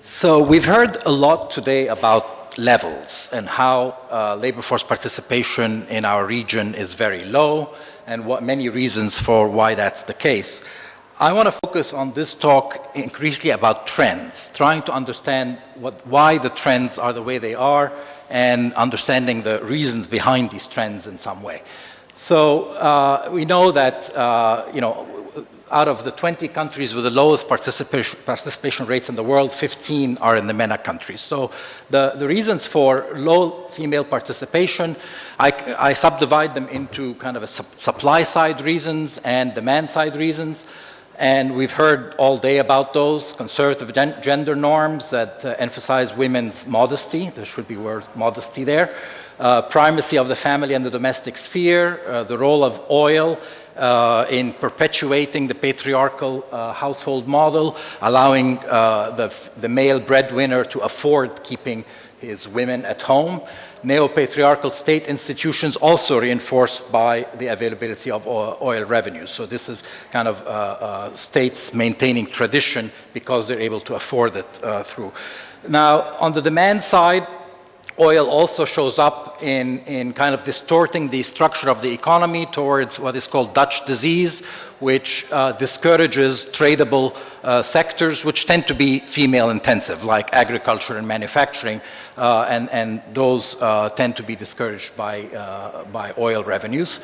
So we've heard a lot today about levels and how labor force participation in our region is very low and what many reasons for why that's the case. I want to focus on this talk increasingly about trends, trying to understand why the trends are the way they are and understanding the reasons behind these trends in some way. So we know that, out of the 20 countries with the lowest participation rates in the world, 15 are in the MENA countries. So the reasons for low female participation, I subdivide them into kind of a supply side reasons and demand side reasons. And we've heard all day about those conservative gender norms that emphasize women's modesty. There should be word modesty there. Primacy of the family and the domestic sphere, the role of oil in perpetuating the patriarchal household model, allowing the male breadwinner to afford keeping his women at home. Neo-patriarchal state institutions also reinforced by the availability of oil revenues. So this is kind of states maintaining tradition because they're able to afford it through. Now, on the demand side, oil also shows up in kind of distorting the structure of the economy towards what is called Dutch disease, which discourages tradable sectors which tend to be female intensive, like agriculture and manufacturing, and those tend to be discouraged by oil revenues.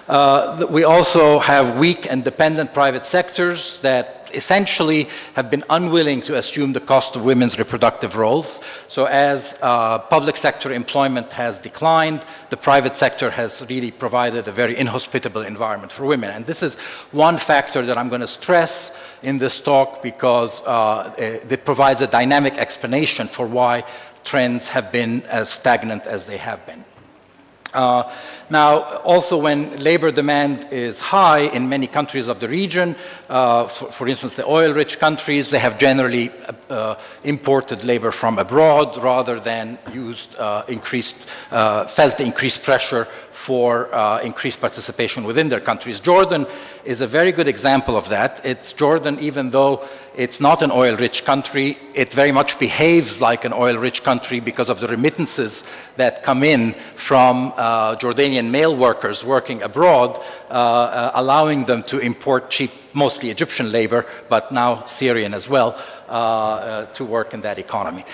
We also have weak and dependent private sectors that essentially have been unwilling to assume the cost of women's reproductive roles. So as public sector employment has declined, the private sector has really provided a very inhospitable environment for women. And this is one factor that I'm going to stress in this talk because it provides a dynamic explanation for why trends have been as stagnant as they have been. Now, also when labor demand is high in many countries of the region, for instance, the oil-rich countries, they have generally imported labor from abroad rather than used felt the increased pressure for increased participation within their countries. Jordan is a very good example of that. Jordan, even though it's not an oil-rich country, it very much behaves like an oil-rich country because of the remittances that come in from Jordanian male workers working abroad, allowing them to import cheap, mostly Egyptian labor, but now Syrian as well, to work in that economy.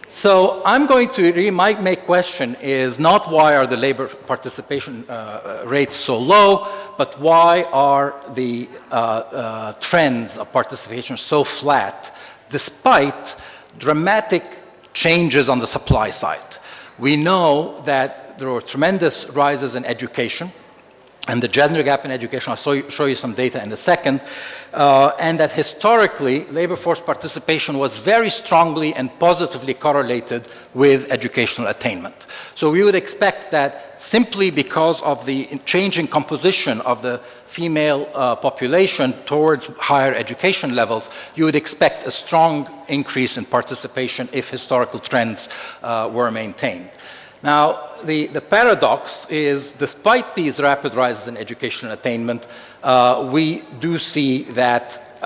So I'm going to, my main question is not why are the labor participation rates so low, but why are the trends of participation so flat despite dramatic changes on the supply side. We know that there were tremendous rises in education, and the gender gap in education, I'll show you some data in a second, and that historically, labor force participation was very strongly and positively correlated with educational attainment. So we would expect that simply because of the changing composition of the female population towards higher education levels, you would expect a strong increase in participation if historical trends were maintained. Now, the paradox is, despite these rapid rises in educational attainment, we do see that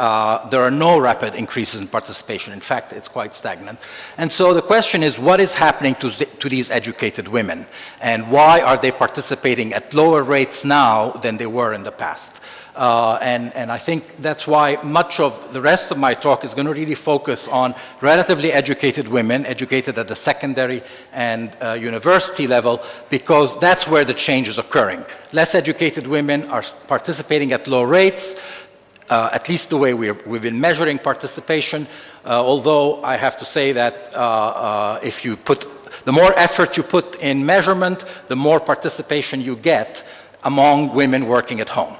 there are no rapid increases in participation. In fact, it's quite stagnant. And so the question is, what is happening to these educated women? And why are they participating at lower rates now than they were in the past? And I think that's why much of the rest of my talk is going to really focus on relatively educated women, educated at the secondary and university level, because that's where the change is occurring. Less educated women are participating at low rates, at least the way we've been measuring participation, although I have to say that the more effort you put in measurement, the more participation you get among women working at home.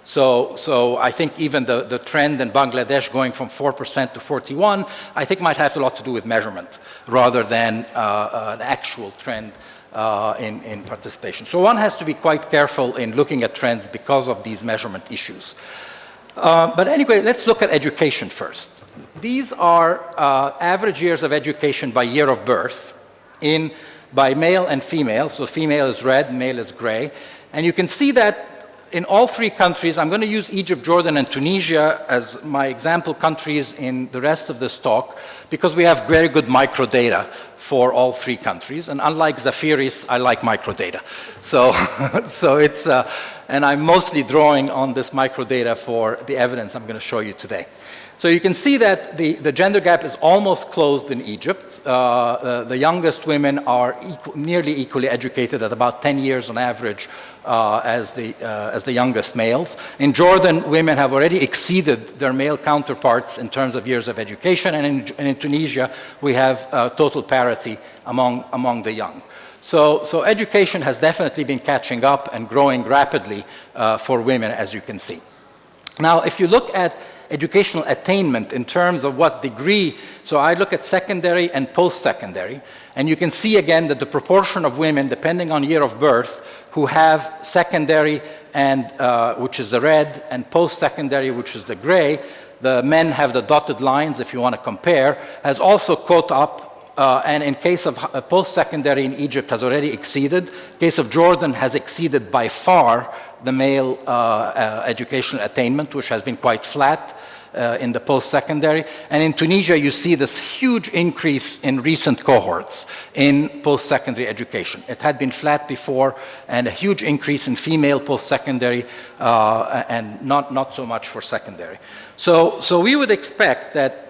So I think even the trend in Bangladesh going from 4% to 41%, I think might have a lot to do with measurement rather than an actual trend in participation. So one has to be quite careful in looking at trends because of these measurement issues. But anyway, let's look at education first. These are average years of education by year of birth by male and female. So female is red, male is gray. And you can see that in all three countries, I'm going to use Egypt, Jordan, and Tunisia as my example countries in the rest of this talk, because we have very good microdata for all three countries. And unlike Zafiris, I like microdata. So, and I'm mostly drawing on this microdata for the evidence I'm going to show you today. So you can see that the gender gap is almost closed in Egypt. The youngest women are nearly equally educated at about 10 years on average as the youngest males. In Jordan, women have already exceeded their male counterparts in terms of years of education, and in Tunisia, we have total parity among the young. So education has definitely been catching up and growing rapidly for women, as you can see. Now, if you look at educational attainment in terms of what degree, so I look at secondary and post-secondary, and you can see again that the proportion of women, depending on year of birth, who have secondary, and which is the red, and post-secondary, which is the gray, the men have the dotted lines if you want to compare, has also caught up, and in case of post-secondary in Egypt has already exceeded. In case of Jordan has exceeded by far the male educational attainment, which has been quite flat in the post-secondary. And in Tunisia, you see this huge increase in recent cohorts in post-secondary education. It had been flat before, and a huge increase in female post-secondary, and not so much for secondary. So we would expect that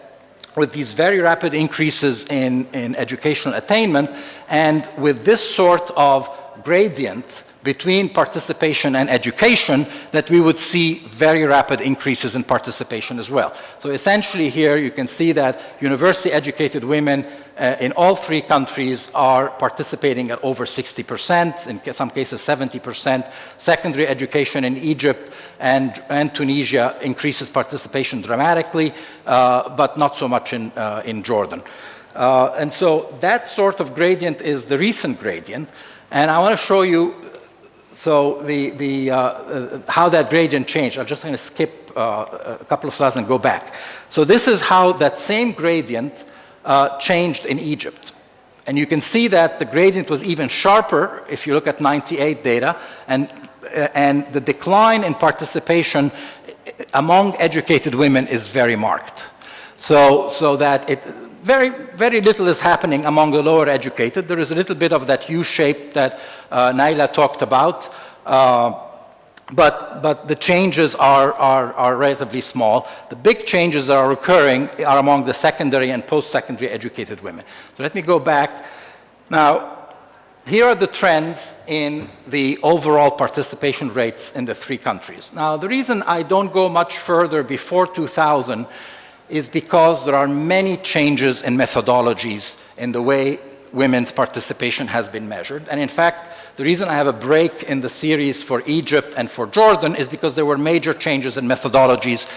with these very rapid increases in educational attainment, and with this sort of gradient between participation and education, that we would see very rapid increases in participation as well. So essentially here you can see that university-educated women in all three countries are participating at over 60%, in some cases 70%. Secondary education in Egypt and Tunisia increases participation dramatically, but not so much in Jordan. And so that sort of gradient is the recent gradient. And I want to show you how that gradient changed. I'm just going to skip a couple of slides and go back. So this is how that same gradient changed in Egypt. And you can see that the gradient was even sharper if you look at 98 data, and the decline in participation among educated women is very marked. So that very, very little is happening among the lower educated. There is a little bit of that U-shape that Naila talked about, but the changes are relatively small. The big changes that are occurring are among the secondary and post-secondary educated women. So let me go back. Now, here are the trends in the overall participation rates in the three countries. Now, the reason I don't go much further before 2000 is because there are many changes in methodologies in the way women's participation has been measured. And in fact, the reason I have a break in the series for Egypt and for Jordan is because there were major changes in methodologies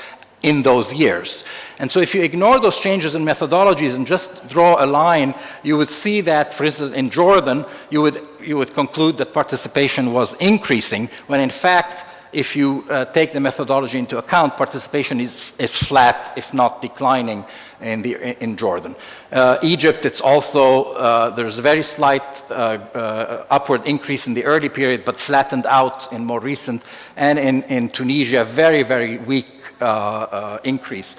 in those years. And so if you ignore those changes in methodologies and just draw a line, you would see that, for instance, in Jordan, you would conclude that participation was increasing, when in fact, if you take the methodology into account, participation is flat, if not declining, in Jordan. Egypt, it's also, there's a very slight upward increase in the early period, but flattened out in more recent. And in Tunisia, very, very weak increase,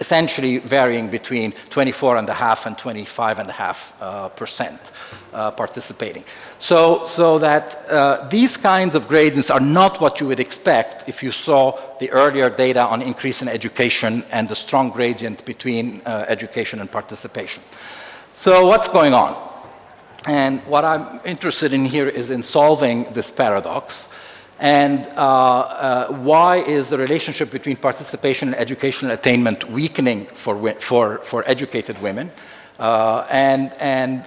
essentially varying between 24.5% and 25.5% participating. So that these kinds of gradients are not what you would expect if you saw the earlier data on increase in education and the strong gradient between education and participation. So what's going on? And what I'm interested in here is in solving this paradox. And why is the relationship between participation and educational attainment weakening for educated women? And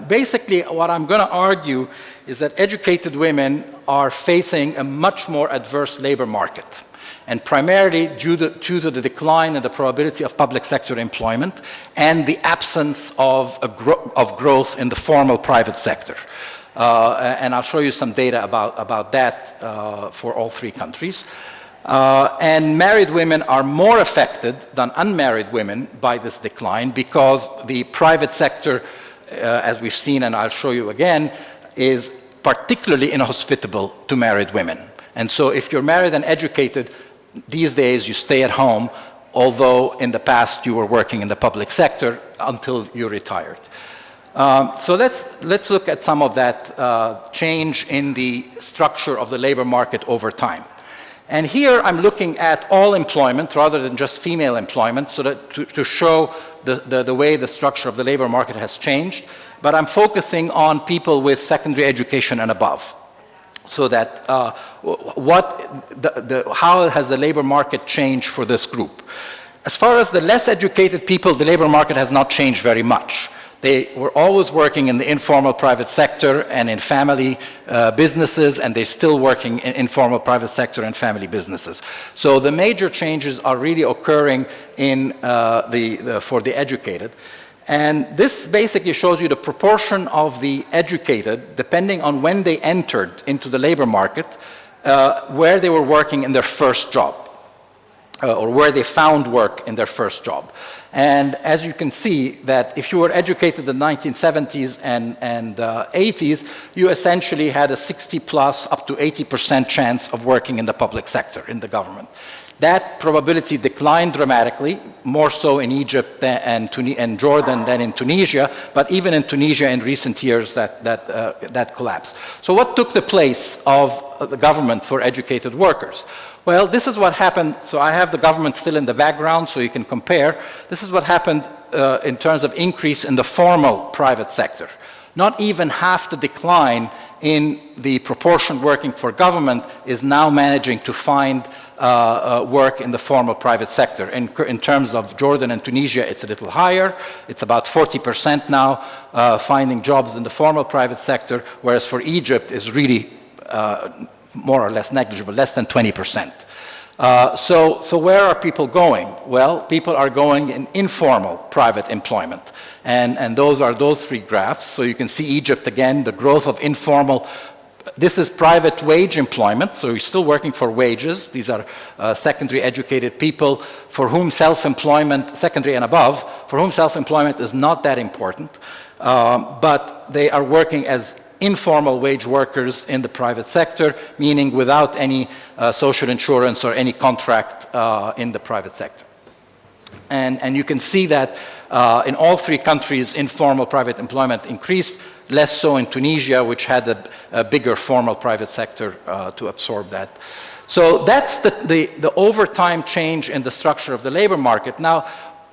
basically, what I'm going to argue is that educated women are facing a much more adverse labor market, and primarily due to the decline in the probability of public sector employment and the absence of growth in the formal private sector. And I'll show you some data about that for all three countries. And married women are more affected than unmarried women by this decline, because the private sector, as we've seen, and I'll show you again, is particularly inhospitable to married women. And so if you're married and educated, these days you stay at home, although in the past you were working in the public sector until you retired. So let's look at some of that change in the structure of the labor market over time. And here I'm looking at all employment rather than just female employment, so that to show the way the structure of the labor market has changed. But I'm focusing on people with secondary education and above, so that how has the labor market changed for this group? As far as the less educated people, the labor market has not changed very much. They were always working in the informal private sector and in family businesses, and they're still working in informal private sector and family businesses. So the major changes are really occurring in for the educated. And this basically shows you the proportion of the educated, depending on when they entered into the labor market, where they were working in their first job, or where they found work in their first job. And as you can see, that if you were educated in the 1970s and 80s, you essentially had a 60 plus up to 80% chance of working in the public sector, in the government. That probability declined dramatically, more so in Egypt and Jordan than in Tunisia, but even in Tunisia in recent years that collapsed. So what took the place of the government for educated workers? Well, this is what happened. So I have the government still in the background so you can compare. This is what happened in terms of increase in the formal private sector. Not even half the decline in the proportion working for government is now managing to find work in the formal private sector. In terms of Jordan and Tunisia, it's a little higher. It's about 40% now finding jobs in the formal private sector, whereas for Egypt is really more or less negligible, less than 20%. So where are people going? Well, people are going in informal private employment. And those are those three graphs. So you can see Egypt again, the growth of informal. This is private wage employment, so you're still working for wages. These are secondary educated people for whom self-employment, secondary and above, for whom self-employment is not that important. But they are working as informal wage workers in the private sector, meaning without any social insurance or any contract in the private sector. And you can see that in all three countries, informal private employment increased, less so in Tunisia, which had a bigger formal private sector to absorb that. So that's the overtime change in the structure of the labor market. Now,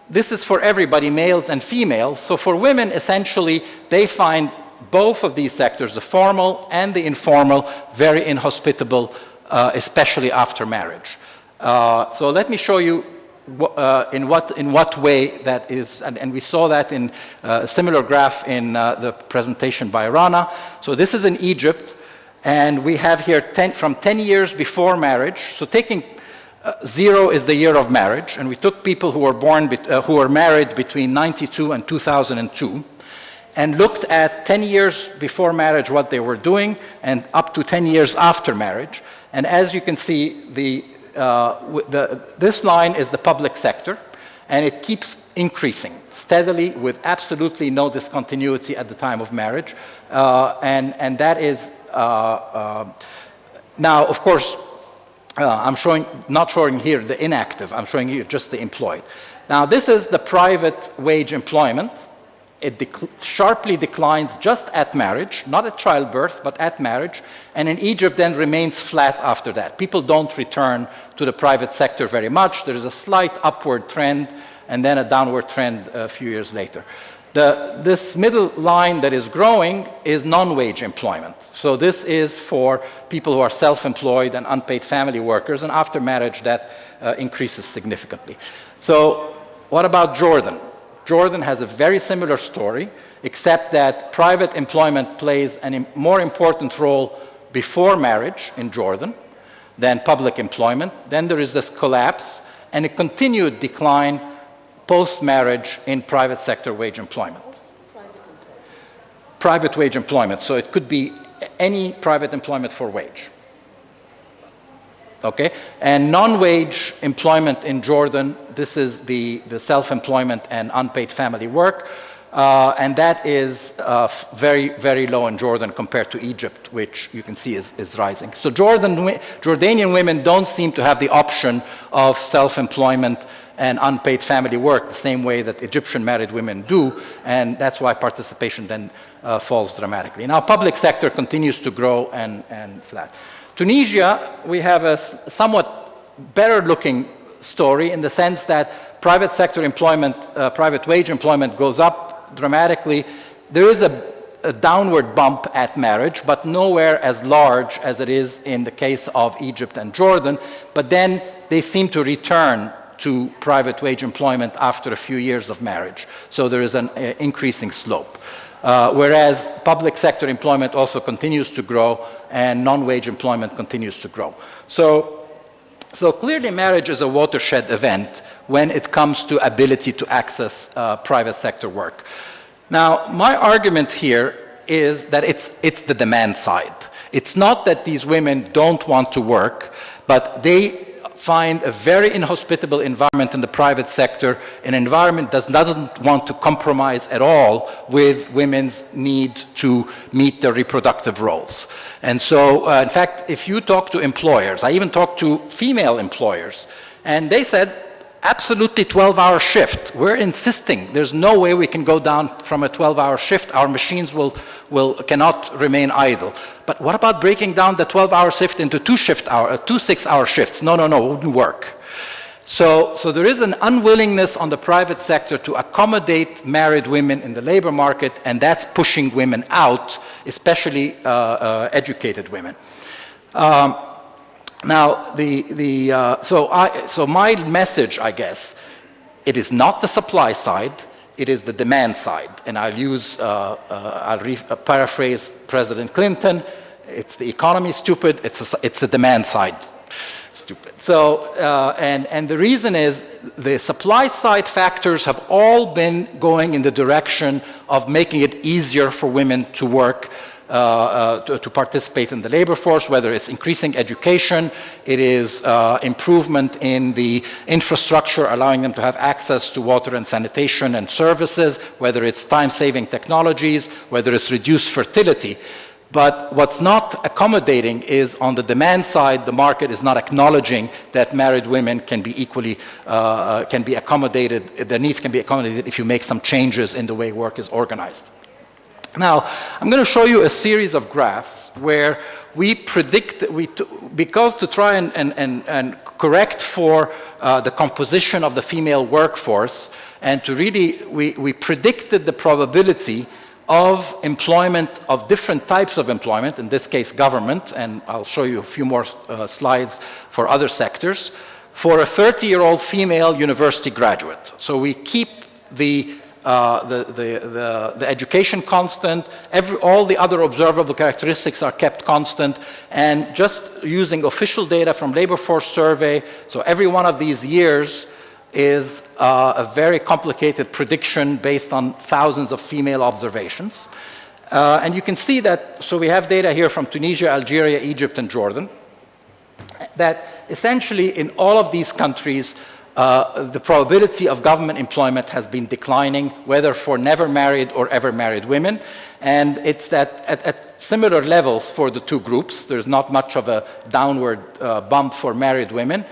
this is for everybody, males and females. So for women, essentially, they find both of these sectors, the formal and the informal, very inhospitable, especially after marriage. So let me show you in what way that is, and we saw that in a similar graph in the presentation by Rana. So this is in Egypt, and we have here from 10 years before marriage. So taking 0 is the year of marriage, and we took people who were married between 92 and 2002. And looked at 10 years before marriage what they were doing, and up to 10 years after marriage. And as you can see, this line is the public sector, and it keeps increasing steadily with absolutely no discontinuity at the time of marriage. And that is, now of course, I'm not showing here the inactive, I'm showing you just the employed. Now this is the private wage employment. It sharply declines just at marriage, not at childbirth, but at marriage. And in Egypt then remains flat after that. People don't return to the private sector very much. There's a slight upward trend and then a downward trend a few years later. This middle line that is growing is non-wage employment. So this is for people who are self-employed and unpaid family workers. And after marriage, that increases significantly. So what about Jordan? Jordan has a very similar story, except that private employment plays a more important role before marriage in Jordan than public employment. Then there is this collapse and a continued decline post-marriage in private sector wage employment. What's the private employment? Private wage employment. So it could be any private employment for wage. Okay, and non-wage employment in Jordan, this is the self-employment and unpaid family work. and that is very, very low in Jordan compared to Egypt, which you can see is rising. So Jordanian women don't seem to have the option of self-employment and unpaid family work the same way that Egyptian married women do, and that's why participation then falls dramatically. Now, public sector continues to grow and flat. Tunisia, we have a somewhat better-looking story in the sense that private sector employment, private wage employment goes up dramatically. There is a downward bump at marriage, but nowhere as large as it is in the case of Egypt and Jordan, but then they seem to return to private wage employment after a few years of marriage. So there is an increasing slope. Whereas public sector employment also continues to grow and non-wage employment continues to grow. So clearly marriage is a watershed event when it comes to ability to access private sector work. Now, my argument here is that it's the demand side. It's not that these women don't want to work, but they find a very inhospitable environment in the private sector, an environment that doesn't want to compromise at all with women's need to meet their reproductive roles. And so, in fact, if you talk to employers, I even talked to female employers, and they said, absolutely 12-hour shift. We're insisting there's no way we can go down from a 12-hour shift. Our machines cannot remain idle. But what about breaking down the 12-hour shift into two 6-hour shifts? No, it wouldn't work. So there is an unwillingness on the private sector to accommodate married women in the labor market, and that's pushing women out, especially educated women. Now, so my message, I guess, it is not the supply side, it is the demand side. And I'll paraphrase President Clinton, it's the economy stupid, it's the demand side stupid. So, and the reason is the supply side factors have all been going in the direction of making it easier for women to work, to participate in the labor force, whether it's increasing education, it is improvement in the infrastructure, allowing them to have access to water and sanitation and services, whether it's time-saving technologies, whether it's reduced fertility. But what's not accommodating is on the demand side, the market is not acknowledging that married women can be equally, can be accommodated, their needs can be accommodated if you make some changes in the way work is organized. Now, I'm going to show you a series of graphs where we predict, because to try and correct for the composition of the female workforce, and to really, we predicted the probability of employment, of different types of employment, in this case government, and I'll show you a few more slides for other sectors, for a 30-year-old female university graduate. So we keep the education constant, all the other observable characteristics are kept constant, and just using official data from labor force survey, so every one of these years is a very complicated prediction based on thousands of female observations. And you can see that, so we have data here from Tunisia, Algeria, Egypt, and Jordan, that essentially in all of these countries, the probability of government employment has been declining, whether for never married or ever married women. And it's that at similar levels for the two groups. There's not much of a downward bump for married women.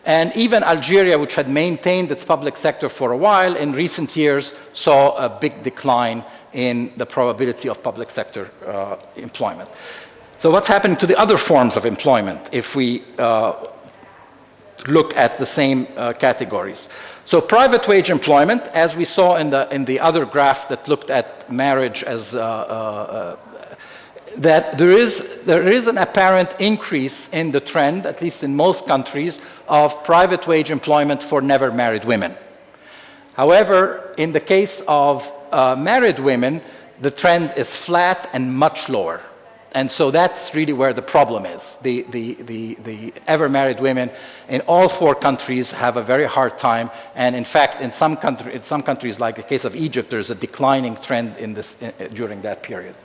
And even Algeria, which had maintained its public sector for a while, in recent years saw a big decline in the probability of public sector employment. So what's happening to the other forms of employment if we look at the same categories? So private wage employment, as we saw in the other graph that looked at marriage as that there is an apparent increase in the trend, at least in most countries, of private wage employment for never married women. However, in the case of married women, the trend is flat and much lower. And so that's really where the problem is. The ever married women in all four countries have a very hard time. And in fact, in some countries, like the case of Egypt, there's a declining trend in this during that period.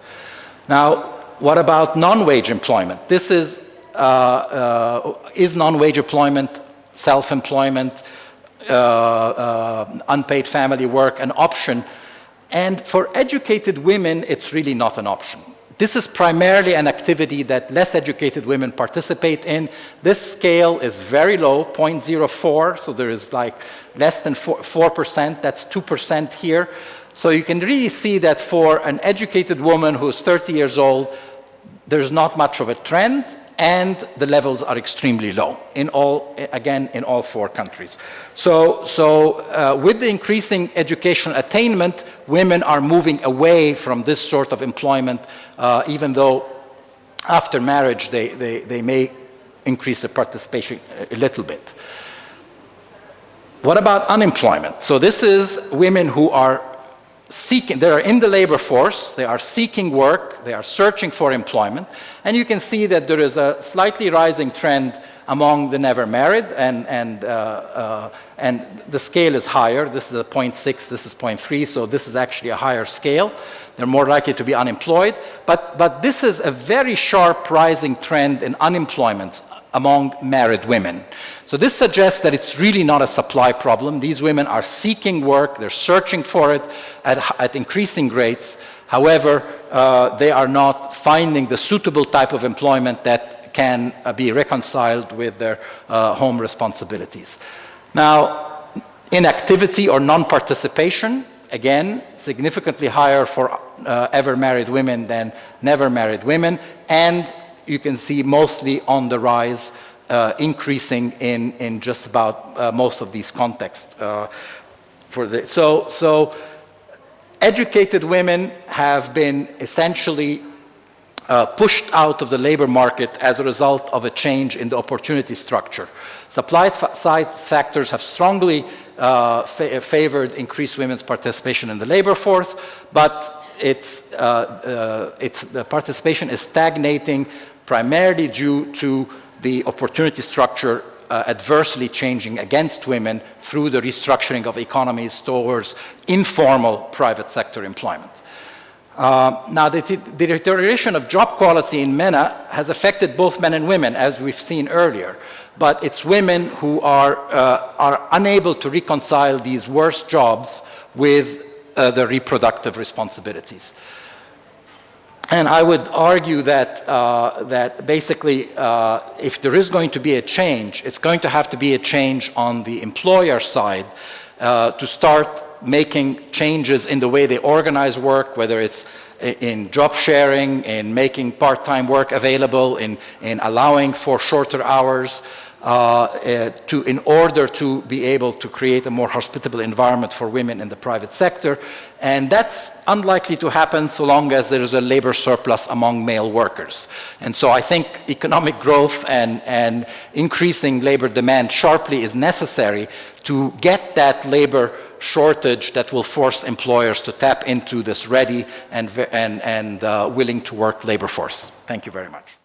Now, what about non-wage employment? This is non-wage employment, self-employment, unpaid family work an option? And for educated women, it's really not an option. This is primarily an activity that less educated women participate in. This scale is very low, 0.04, so there is like less than 4%, that's 2% here. So you can really see that for an educated woman who's 30 years old, there's not much of a trend, and the levels are extremely low in all, again, in all 4 countries. So with the increasing educational attainment, women are moving away from this sort of employment, even though after marriage they may increase their participation a little bit. What about unemployment? So this is women who are seeking, they are in the labor force, they are seeking work, they are searching for employment, and you can see that there is a slightly rising trend among the never married, and the scale is higher. This is a 0.6, this is 0.3, so this is actually a higher scale. They're more likely to be unemployed, but this is a very sharp rising trend in unemployment among married women. So this suggests that it's really not a supply problem. These women are seeking work, they're searching for it at increasing rates. However, they are not finding the suitable type of employment that can be reconciled with their home responsibilities. Now, inactivity or non-participation, again, significantly higher for ever married women than never married women, and you can see mostly on the rise, increasing in just about most of these contexts. So educated women have been essentially pushed out of the labor market as a result of a change in the opportunity structure. Supply side factors have strongly favored increased women's participation in the labor force, but the participation is stagnating primarily due to the opportunity structure adversely changing against women through the restructuring of economies towards informal private sector employment. Now, the deterioration of job quality in MENA has affected both men and women, as we've seen earlier, but it's women who are unable to reconcile these worse jobs with their reproductive responsibilities. And I would argue that, that basically, if there is going to be a change, it's going to have to be a change on the employer side to start making changes in the way they organize work, whether it's in job sharing, in making part-time work available, in allowing for shorter hours, in order to be able to create a more hospitable environment for women in the private sector. And that's unlikely to happen so long as there is a labor surplus among male workers. And so I think economic growth and increasing labor demand sharply is necessary to get that labor shortage that will force employers to tap into this ready and willing to work labor force. Thank you very much.